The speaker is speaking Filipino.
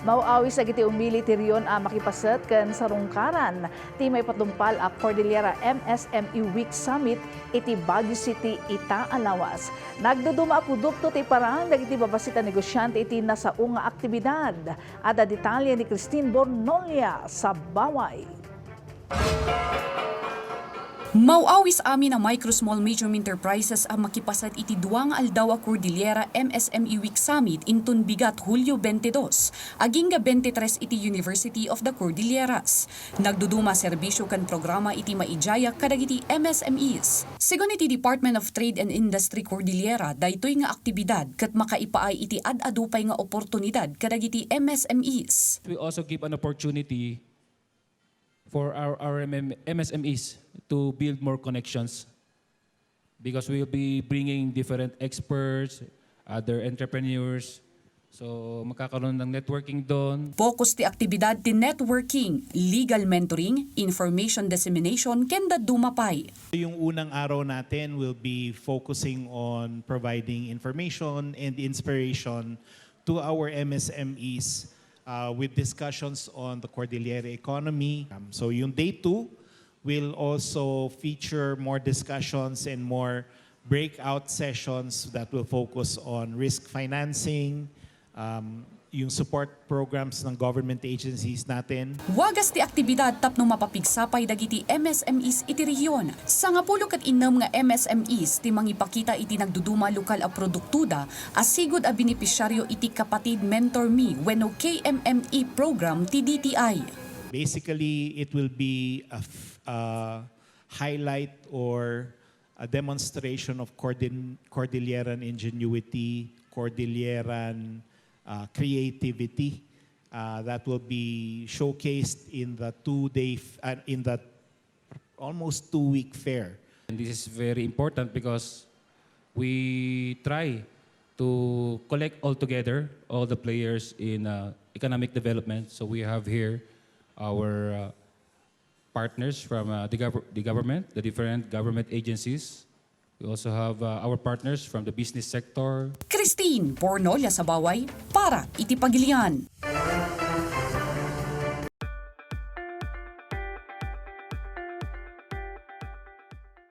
Mauawi sa giti umili tiryon a makipasat kan sarungkaran. Ti may patumpal a Cordillera MSME Week Summit iti Baguio City ita alawas. Nagduduma a produkto ti parang dagiti babasita negosyante iti nasaung nga aktibidad. Ada detalye ni Bornolla-Sabaway. Mauawis amin ang micro, small, medium enterprises ang makipasat iti duwang aldaw a Cordillera MSME Week Summit intun bigat Hulyo 22, aging 23 iti University of the Cordilleras. Nagduduma serbisyo kan programa iti maijaya kadagiti MSMEs. Sigon iti Department of Trade and Industry Cordillera, daytoy nga aktibidad kat makaipaay iti ad-adupay nga oportunidad kadagiti MSMEs. We also give an opportunity for our MSMEs to build more connections because we will be bringing different experts, other entrepreneurs. So makakaroon ng networking doon. Focus ti aktibidad ti networking, legal mentoring, information dissemination, kenda dumapay. Yung unang araw natin will be focusing on providing information and inspiration to our MSMEs with discussions on the Cordillera economy. So yung day 2 will also feature more discussions and more breakout sessions that will focus on risk financing, yung support programs ng government agencies natin. Wagas ti aktibidad tapno mapapigsapay dagiti MSMEs iti rehiyon. Sa nga pulo kat inam nga MSMEs ti mangipakita iti nagduduma lokal a produktuda asigod a benepisyaryo iti kapatid Mentor Me wenno KMME program ti DTI. Basically, it will be a highlight or a demonstration of Cordilleran ingenuity, Cordilleran creativity that will be showcased in the almost 2-week fair. And this is very important because we try to collect all together all the players in economic development. So we have here our partners from the government, the different government agencies. We also have our partners from the business sector. Christine, Bornolla-Sabaway, para iti Pagilian.